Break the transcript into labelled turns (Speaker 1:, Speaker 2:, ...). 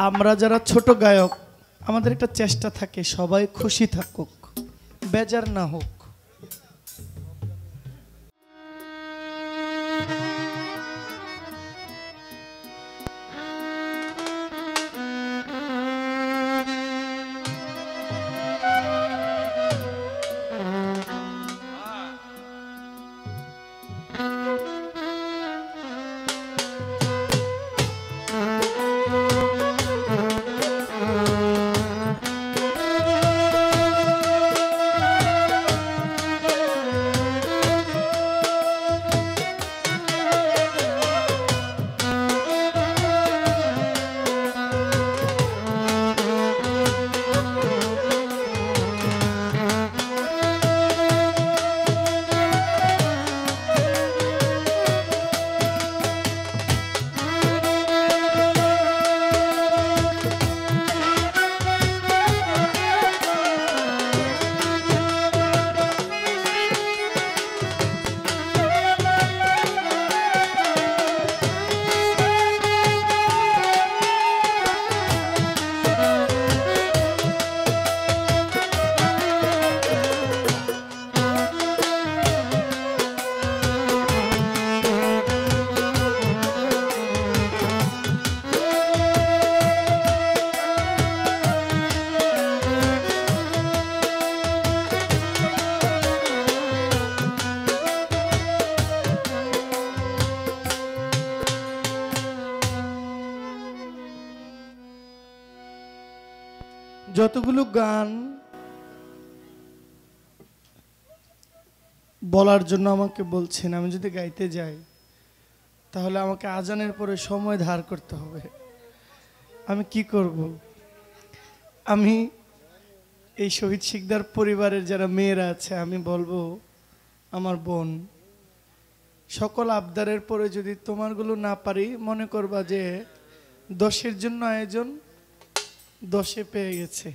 Speaker 1: আমরা যারা ছোট গায়ক আমাদের একটা চেষ্টা থাকে সবাই খুশি থাকুক, বেজার না হোক। যতগুলো গান বলার জন্য আমাকে বলছেন, আমি যদি গাইতে যাই তাহলে আমাকে আজানের পরে সময় ধার করতে হবে। আমি কি করব? আমি এই শহীদ শিকদার পরিবারের যারা মেয়েরা আছে আমি বলবো, আমার বোন, সকল আবদারের পরে যদি তোমারগুলো না পারি মনে করবা যে 10-এর জন্য আয়োজন 10-এ পেয়ে গেছে।